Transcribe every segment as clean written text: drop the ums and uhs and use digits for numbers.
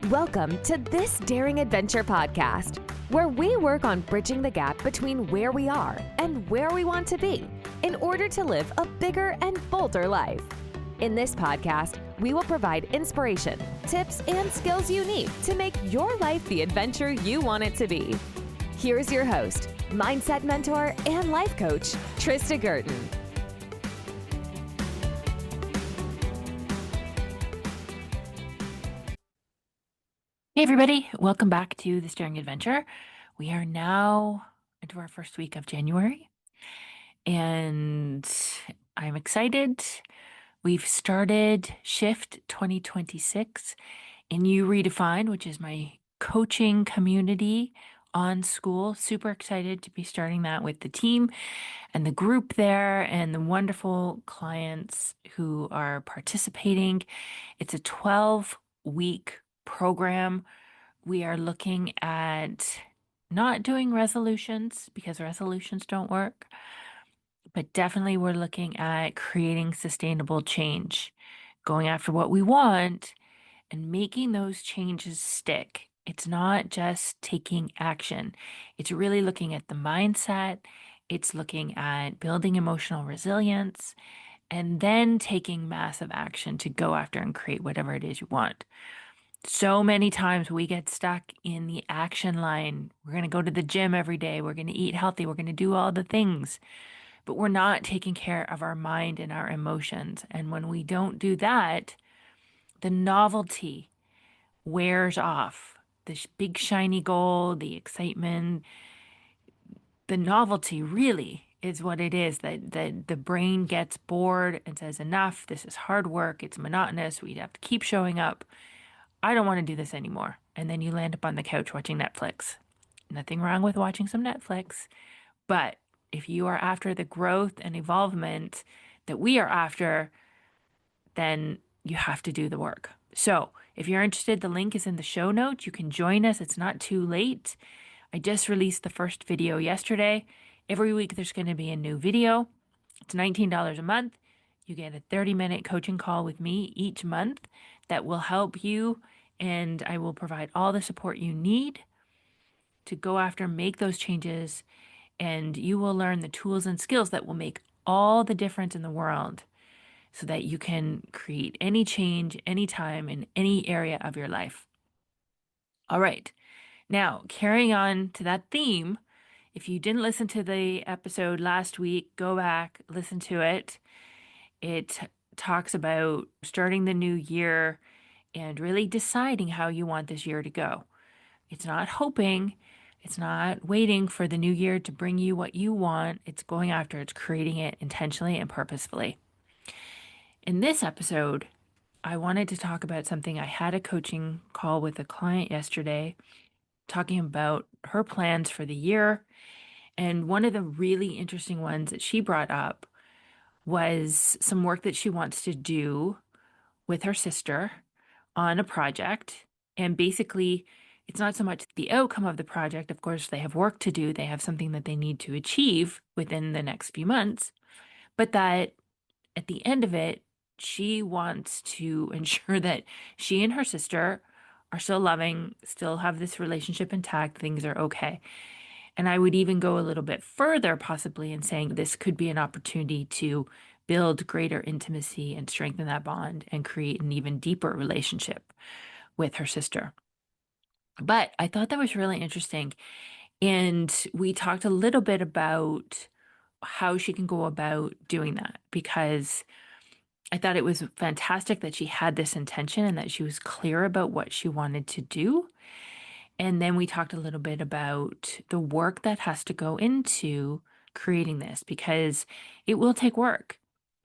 Welcome to This Daring Adventure podcast, where we work on bridging the gap between where we are and where we want to be in order to live a bigger and bolder life. In this podcast, we will provide inspiration, tips, and skills you need to make your life the adventure you want it to be. Here's your host, mindset mentor, and life coach, Trista Gurton. Hey everybody, welcome back to This Daring Adventure. We are now into our first week of January, and I'm excited. We've started Shift 2026 in You Redefine, which is my coaching community on school. Super excited to be starting that with the team and the group there and the wonderful clients who are participating. It's a 12-week program. We are looking at not doing resolutions because resolutions don't work, but definitely we're looking at creating sustainable change, going after what we want and making those changes stick. It's not just taking action. It's really looking at the mindset. It's looking at building emotional resilience and then taking massive action to go after and create whatever it is you want. So many times we get stuck in the action line. We're going to go to the gym every day. We're going to eat healthy. We're going to do all the things, but we're not taking care of our mind and our emotions. And when we don't do that, the novelty wears off. This big shiny goal, the excitement, the novelty really is what it is that the brain gets bored and says, enough, this is hard work. It's monotonous. We have to keep showing up. I don't want to do this anymore. And then you land up on the couch watching Netflix. Nothing wrong with watching some Netflix. But if you are after the growth and evolvement that we are after, then you have to do the work. So if you're interested, the link is in the show notes. You can join us. It's not too late. I just released the first video yesterday. Every week there's going to be a new video. It's $19 a month. You get a 30-minute coaching call with me each month that will help you, and I will provide all the support you need to go after, make those changes, and you will learn the tools and skills that will make all the difference in the world so that you can create any change, anytime, in any area of your life. All right. Now, carrying on to that theme, if you didn't listen to the episode last week, go back, listen to it. It talks about starting the new year and really deciding how you want this year to go. It's not hoping, it's not waiting for the new year to bring you what you want. It's going after, it's creating it intentionally and purposefully. In this episode, I wanted to talk about something. I had a coaching call with a client yesterday talking about her plans for the year. And one of the really interesting ones that she brought up was some work that she wants to do with her sister on a project. And basically, it's not so much the outcome of the project. Of course, they have work to do. They have something that they need to achieve within the next few months. But that at the end of it, she wants to ensure that she and her sister are still loving, still have this relationship intact, things are okay. And I would even go a little bit further, possibly, in saying this could be an opportunity to build greater intimacy and strengthen that bond and create an even deeper relationship with her sister. But I thought that was really interesting. And we talked a little bit about how she can go about doing that, because I thought it was fantastic that she had this intention and that she was clear about what she wanted to do. And then we talked a little bit about the work that has to go into creating this, because it will take work.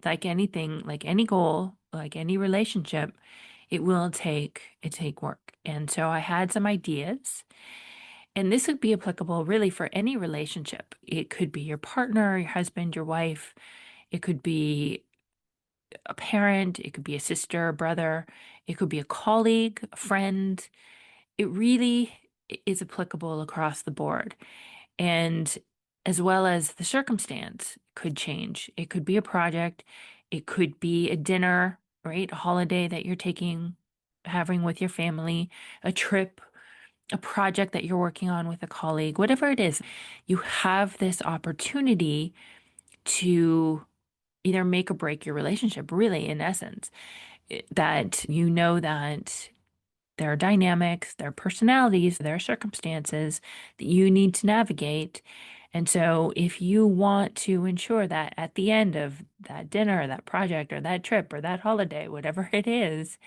Like anything, like any goal, like any relationship, it will take work. And so I had some ideas, and this would be applicable really for any relationship. It could be your partner, your husband, your wife. It could be a parent. It could be a sister, a brother. It could be a colleague, a friend. It really is applicable across the board. And as well as the circumstance could change. It could be a project. It could be a dinner, right? A holiday that you're taking having with your family, a trip, a project that you're working on with a colleague, whatever it is, you have this opportunity to either make or break your relationship, really, in essence, that you know that there are dynamics, there are personalities, there are circumstances that you need to navigate. And so, if you want to ensure that at the end of that dinner, or that project, or that trip, or that holiday, whatever it is,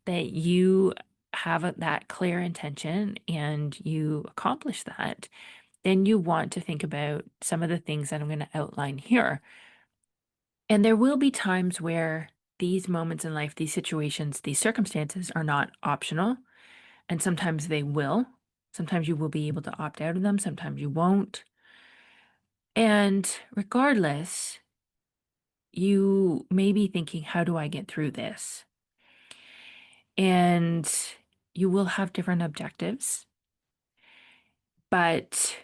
that you have that clear intention and you accomplish that, then you want to think about some of the things that I'm going to outline here. And there will be times where these moments in life, these situations, these circumstances are not optional. And sometimes they will. Sometimes you will be able to opt out of them, sometimes you won't. And regardless, you may be thinking, how do I get through this? And you will have different objectives, but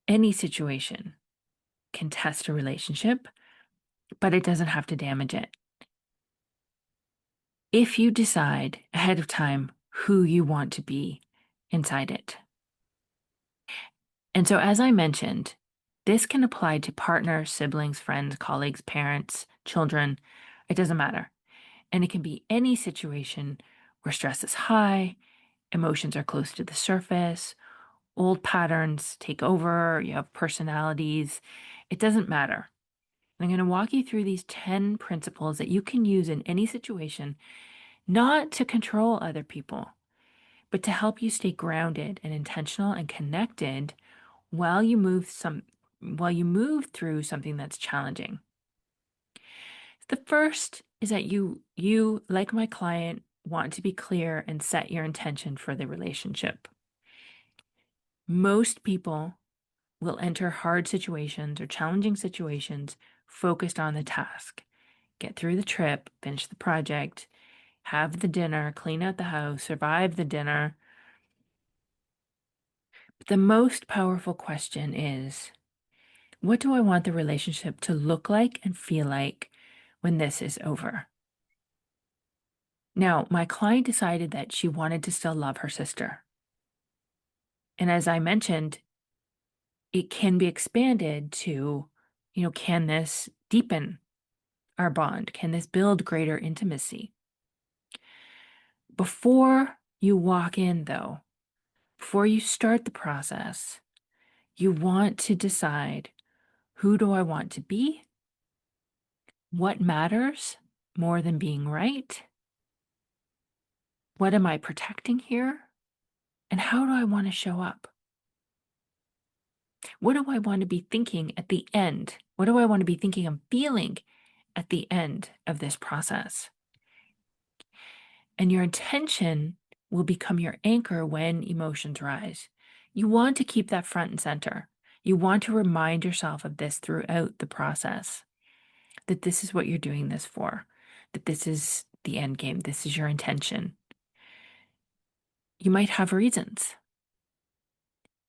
any situation can test a relationship, but it doesn't have to damage it. If you decide ahead of time who you want to be inside it. And so, as I mentioned, this can apply to partners, siblings, friends, colleagues, parents, children. It doesn't matter. And it can be any situation where stress is high, emotions are close to the surface, old patterns take over, you have personalities. It doesn't matter. I'm going to walk you through these 10 principles that you can use in any situation, not to control other people, but to help you stay grounded and intentional and connected while you move through something that's challenging. The first is that you like my client want to be clear and set your intention for the relationship. Most people will enter hard situations or challenging situations focused on the task. Get through the trip, finish the project, have the dinner, clean out the house, survive the dinner. But the most powerful question is, what do I want the relationship to look like and feel like when this is over? Now, my client decided that she wanted to still love her sister. And as I mentioned, it can be expanded to, can this deepen our bond? Can this build greater intimacy? Before you walk in, though, before you start the process, you want to decide, who do I want to be? What matters more than being right? What am I protecting here? And how do I want to show up? What do I want to be thinking at the end? What do I want to be thinking and feeling at the end of this process? And your intention will become your anchor when emotions rise. You want to keep that front and center. You want to remind yourself of this throughout the process, that this is what you're doing this for, that this is the end game, this is your intention. You might have reasons.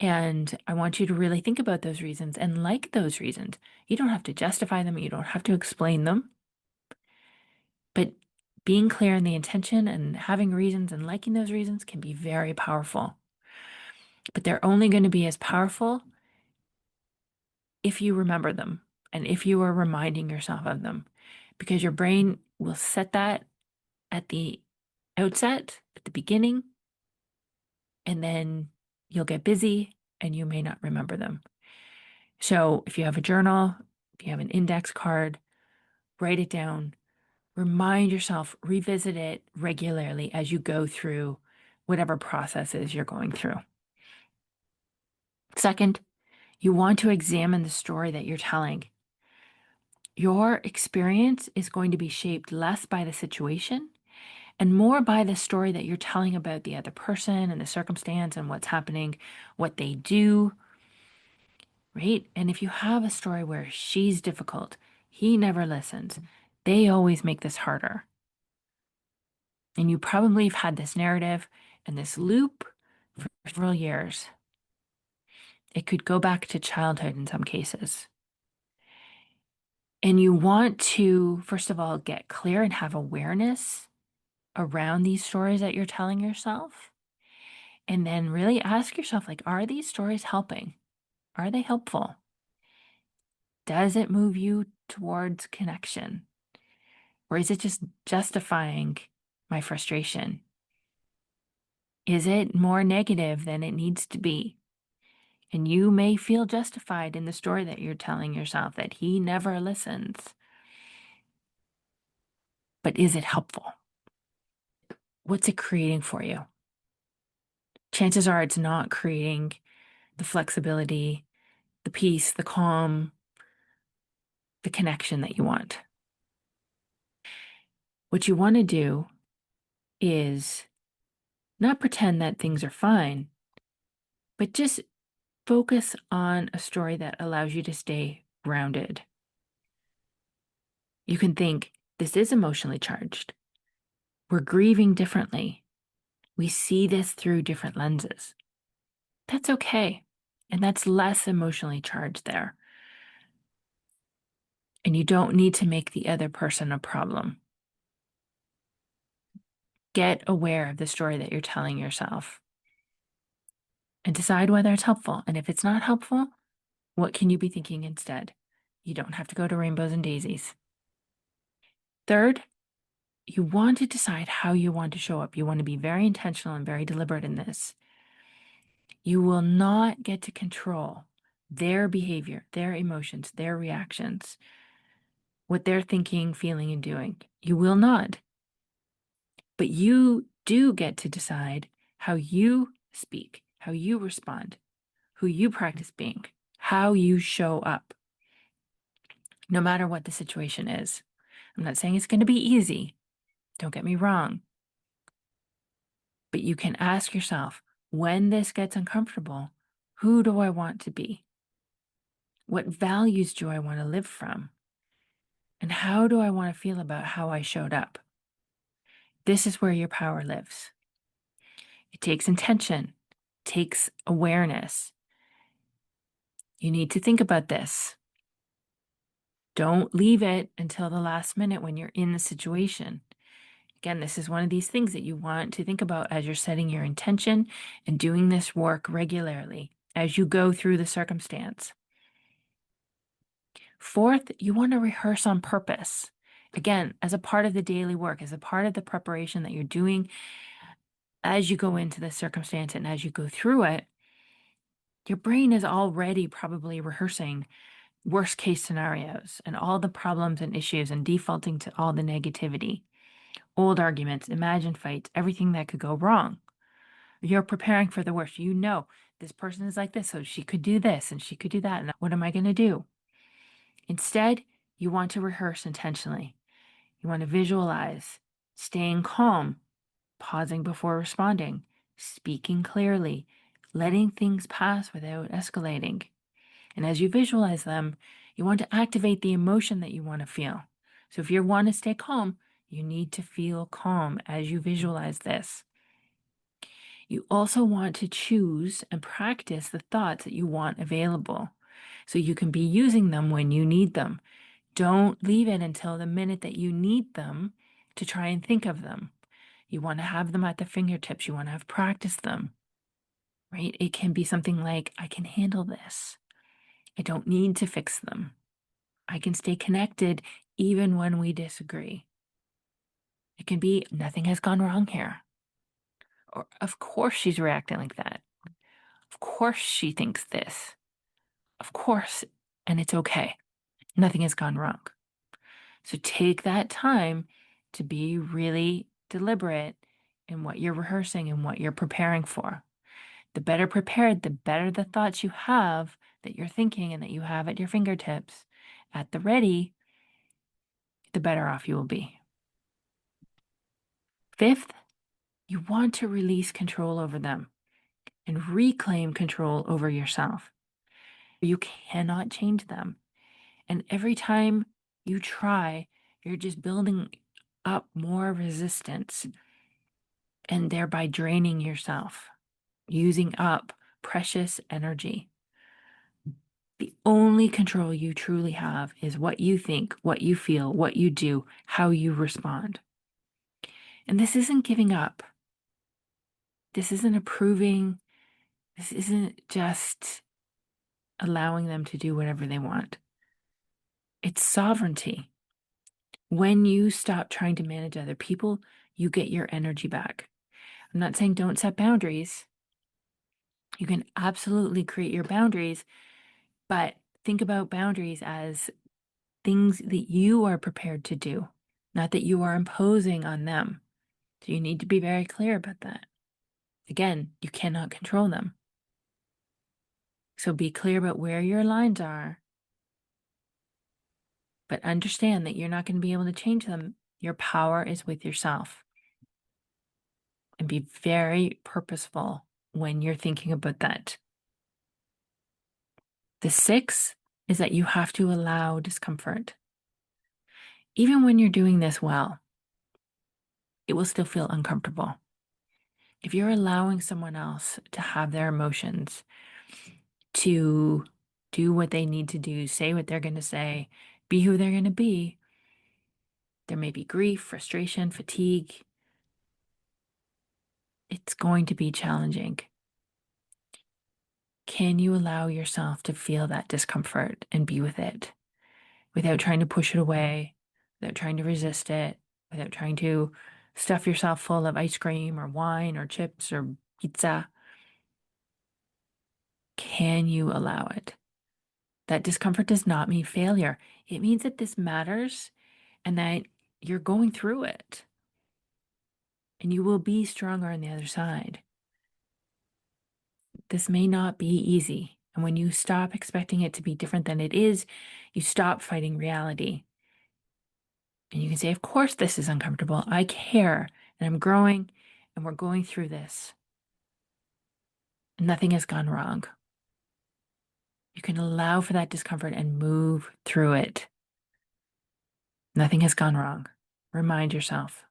And I want you to really think about those reasons and like those reasons. You don't have to justify them, you don't have to explain them. But being clear in the intention and having reasons and liking those reasons can be very powerful. But they're only going to be as powerful if you remember them and if you are reminding yourself of them, because your brain will set that at the outset, at the beginning, and then you'll get busy and you may not remember them. So if you have a journal, if you have an index card, write it down, remind yourself, revisit it regularly as you go through whatever processes you're going through. Second, you want to examine the story that you're telling. Your experience is going to be shaped less by the situation and more by the story that you're telling about the other person and the circumstance and what's happening, what they do, right? And if you have a story where she's difficult, he never listens, they always make this harder. And you probably have had this narrative and this loop for several years. It could go back to childhood in some cases. And you want to, first of all, get clear and have awareness around these stories that you're telling yourself. And then really ask yourself, like, are these stories helping? Are they helpful? Does it move you towards connection? Or is it just justifying my frustration? Is it more negative than it needs to be? And you may feel justified in the story that you're telling yourself that he never listens. But is it helpful? What's it creating for you? Chances are it's not creating the flexibility, the peace, the calm, the connection that you want. What you want to do is not pretend that things are fine, but just focus on a story that allows you to stay grounded. You can think, this is emotionally charged. We're grieving differently. We see this through different lenses. That's okay. And that's less emotionally charged there. And you don't need to make the other person a problem. Get aware of the story that you're telling yourself and decide whether it's helpful. And if it's not helpful, what can you be thinking instead? You don't have to go to rainbows and daisies. Third, you want to decide how you want to show up. You want to be very intentional and very deliberate in this. You will not get to control their behavior, their emotions, their reactions, what they're thinking, feeling, and doing. You will not. But you do get to decide how you speak, how you respond, who you practice being, how you show up, no matter what the situation is. I'm not saying it's going to be easy. Don't get me wrong. But you can ask yourself, when this gets uncomfortable, who do I want to be? What values do I want to live from? And how do I want to feel about how I showed up? This is where your power lives. It takes intention, takes awareness. You need to think about this. Don't leave it until the last minute when you're in the situation. Again, this is one of these things that you want to think about as you're setting your intention and doing this work regularly as you go through the circumstance. Fourth, you want to rehearse on purpose. Again, as a part of the daily work, as a part of the preparation that you're doing as you go into the circumstance and as you go through it, your brain is already probably rehearsing worst case scenarios and all the problems and issues and defaulting to all the negativity, old arguments, imagined fights, everything that could go wrong. You're preparing for the worst. You know, this person is like this, so she could do this and she could do that. And what am I going to do? Instead, you want to rehearse intentionally. You want to visualize staying calm, pausing before responding, speaking clearly, letting things pass without escalating. And as you visualize them, you want to activate the emotion that you want to feel. So if you want to stay calm, you need to feel calm as you visualize this. You also want to choose and practice the thoughts that you want available so you can be using them when you need them. Don't leave it until the minute that you need them to try and think of them. You want to have them at the fingertips. You want to have practiced them, right? It can be something like, I can handle this. I don't need to fix them. I can stay connected even when we disagree. It can be, nothing has gone wrong here. Or, of course she's reacting like that. Of course she thinks this. Of course, and it's okay. Nothing has gone wrong. So take that time to be really deliberate in what you're rehearsing and what you're preparing for. The better prepared, the better the thoughts you have that you're thinking and that you have at your fingertips at the ready, the better off you will be. Fifth, you want to release control over them and reclaim control over yourself. You cannot change them. And every time you try, you're just building up more resistance and thereby draining yourself, using up precious energy. The only control you truly have is what you think, what you feel, what you do, how you respond. And this isn't giving up. This isn't approving. This isn't just allowing them to do whatever they want. It's sovereignty. When you stop trying to manage other people, you get your energy back. I'm not saying don't set boundaries. You can absolutely create your boundaries, but think about boundaries as things that you are prepared to do, not that you are imposing on them. So you need to be very clear about that. Again, you cannot control them. So be clear about where your lines are, but understand that you're not going to be able to change them. Your power is with yourself. And be very purposeful when you're thinking about that. The 6 is that you have to allow discomfort. Even when you're doing this well, it will still feel uncomfortable. If you're allowing someone else to have their emotions, to do what they need to do, say what they're going to say, be who they're going to be, there may be grief, frustration, fatigue. It's going to be challenging. Can you allow yourself to feel that discomfort and be with it without trying to push it away, without trying to resist it, without trying to stuff yourself full of ice cream or wine or chips or pizza? Can you allow it? That discomfort does not mean failure. It means that this matters and that you're going through it and you will be stronger on the other side. This may not be easy. And when you stop expecting it to be different than it is, you stop fighting reality. And you can say, of course, this is uncomfortable. I care and I'm growing and we're going through this. Nothing has gone wrong. You can allow for that discomfort and move through it. Nothing has gone wrong. Remind yourself.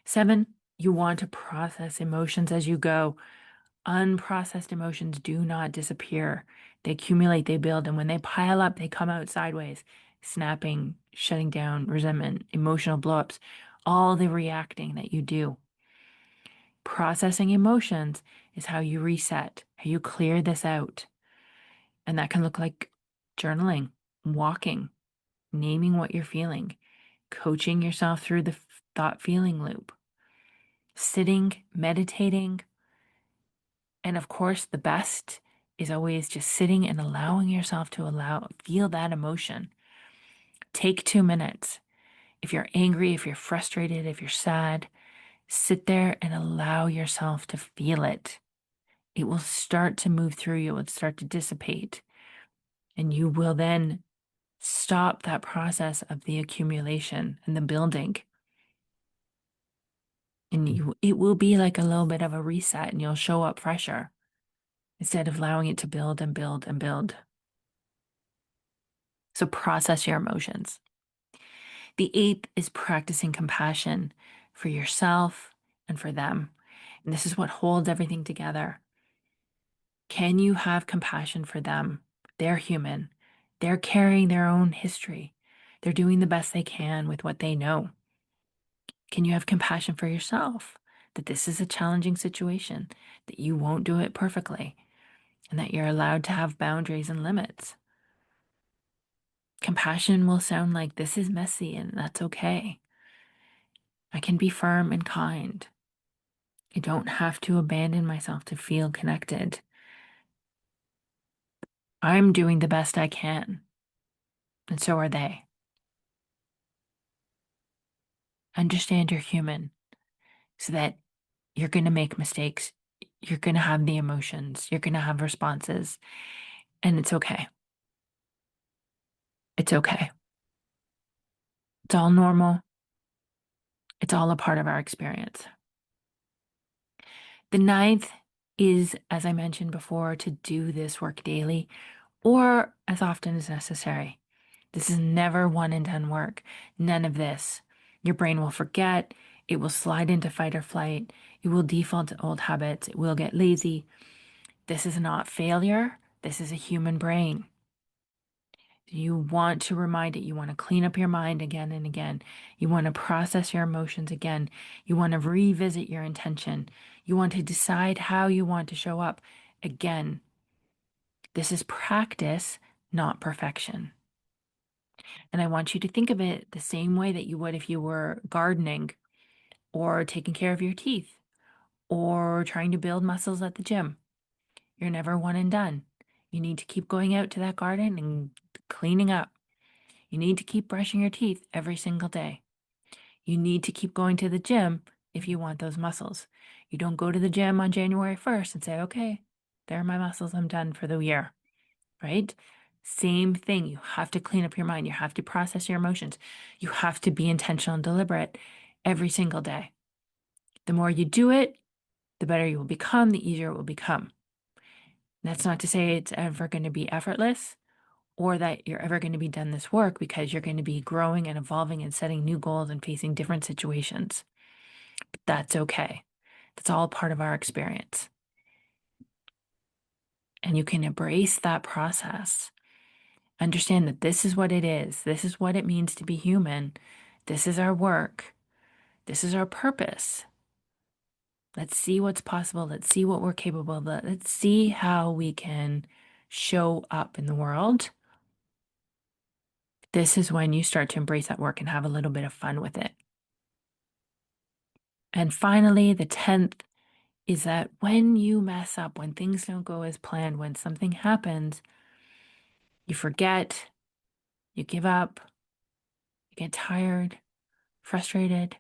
7, you want to process emotions as you go. Unprocessed emotions do not disappear. They accumulate, they build, and when they pile up, they come out sideways. Snapping, shutting down, resentment, emotional blowups, all the reacting that you do. Processing emotions is how you reset, how you clear this out. And that can look like journaling, walking, naming what you're feeling, coaching yourself through the thought feeling loop, sitting, meditating. And of course, the best is always just sitting and allowing yourself to feel that emotion. Take 2 minutes. If you're angry, if you're frustrated, if you're sad, sit there and allow yourself to feel it. It will start to move through you. It will start to dissipate. And you will then stop that process of the accumulation and the building. And it will be like a little bit of a reset and you'll show up fresher instead of allowing it to build and build and build. So process your emotions. The 8th is practicing compassion for yourself and for them. And this is what holds everything together. Can you have compassion for them? They're human. They're carrying their own history. They're doing the best they can with what they know. Can you have compassion for yourself that this is a challenging situation, that you won't do it perfectly, and that you're allowed to have boundaries and limits? Compassion will sound like this is messy and that's okay. I can be firm and kind. I don't have to abandon myself to feel connected. I'm doing the best I can, and so are they. Understand you're human so that you're going to make mistakes. You're going to have the emotions. You're going to have responses, and it's okay. It's okay. It's all normal. It's all a part of our experience. The 9th is, as I mentioned before, to do this work daily or as often as necessary. This is never one and done work. None of this. Your brain will forget. It will slide into fight or flight. It will default to old habits. It will get lazy. This is not failure. This is a human brain. You want to remind it. You want to clean up your mind again and again. You want to process your emotions again. You want to revisit your intention. You want to decide how you want to show up again. This is practice, not perfection. And I want you to think of it the same way that you would if you were gardening or taking care of your teeth or trying to build muscles at the gym. You're never one and done. You need to keep going out to that garden and cleaning up. You need to keep brushing your teeth every single day. You need to keep going to the gym if you want those muscles. You don't go to the gym on January 1st and say, okay, there are my muscles. I'm done for the year, right? Same thing. You have to clean up your mind. You have to process your emotions. You have to be intentional and deliberate every single day. The more you do it, the better you will become, the easier it will become. That's not to say it's ever going to be effortless or that you're ever going to be done this work, because you're going to be growing and evolving and setting new goals and facing different situations. But that's okay. That's all part of our experience. And you can embrace that process. Understand that this is what it is. This is what it means to be human. This is our work. This is our purpose. Let's see what's possible. Let's see what we're capable of. Let's see how we can show up in the world. This is when you start to embrace that work and have a little bit of fun with it. And finally, the 10th is that when you mess up, when things don't go as planned, when something happens, you forget, you give up, you get tired, frustrated,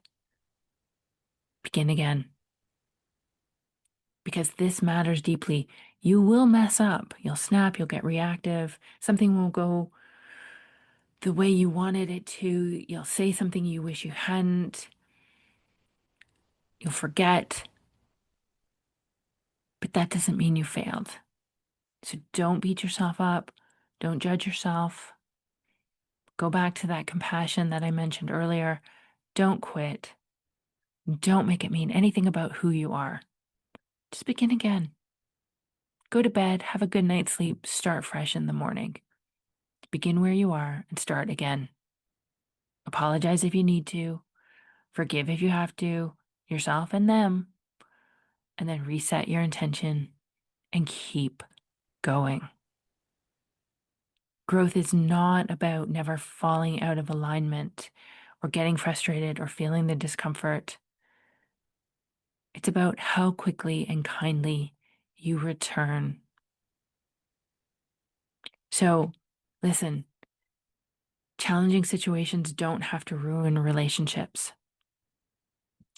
begin again. Because this matters deeply. You will mess up. You'll snap, you'll get reactive. Something won't go the way you wanted it to. You'll say something you wish you hadn't. You'll forget. But that doesn't mean you failed. So don't beat yourself up. Don't judge yourself. Go back to that compassion that I mentioned earlier. Don't quit. Don't make it mean anything about who you are. Just begin again. Go to bed, have a good night's sleep, start fresh in the morning. Begin where you are and start again. Apologize if you need to. Forgive if you have to, yourself and them. And then reset your intention and keep going. Growth is not about never falling out of alignment or getting frustrated or feeling the discomfort. It's about how quickly and kindly you return. So, listen, challenging situations don't have to ruin relationships.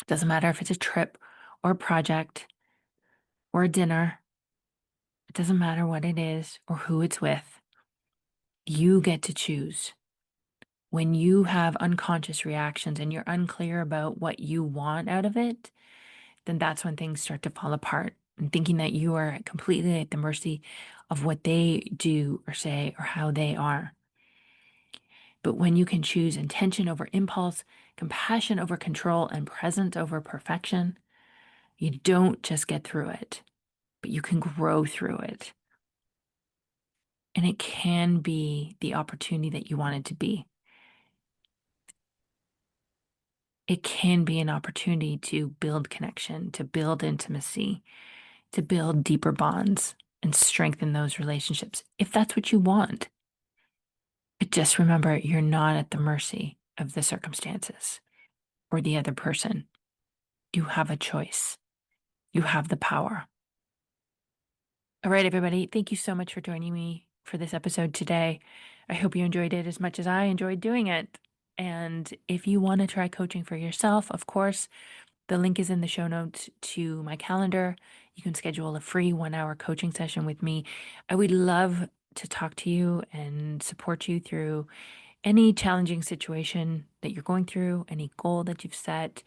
It doesn't matter if it's a trip or a project or a dinner. It doesn't matter what it is or who it's with. You get to choose. When you have unconscious reactions and you're unclear about what you want out of it, then that's when things start to fall apart. And thinking that you are completely at the mercy of what they do or say or how they are. But when you can choose intention over impulse, compassion over control, and presence over perfection, you don't just get through it, but you can grow through it. And it can be the opportunity that you want it to be. It can be an opportunity to build connection, to build intimacy, to build deeper bonds and strengthen those relationships, if that's what you want. But just remember, you're not at the mercy of the circumstances or the other person. You have a choice. You have the power. All right, everybody. Thank you so much for joining me for this episode today. I hope you enjoyed it as much as I enjoyed doing it. And if you want to try coaching for yourself, of course, the link is in the show notes to my calendar. You can schedule a free 1-hour coaching session with me. I would love to talk to you and support you through any challenging situation that you're going through, any goal that you've set,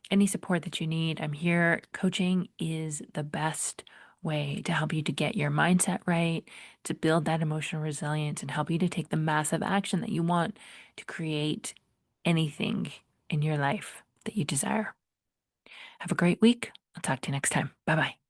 any support that you need. I'm here. Coaching is the best way to help you to get your mindset right, to build that emotional resilience, and help you to take the massive action that you want to create anything in your life that you desire. Have a great week. I'll talk to you next time. Bye bye.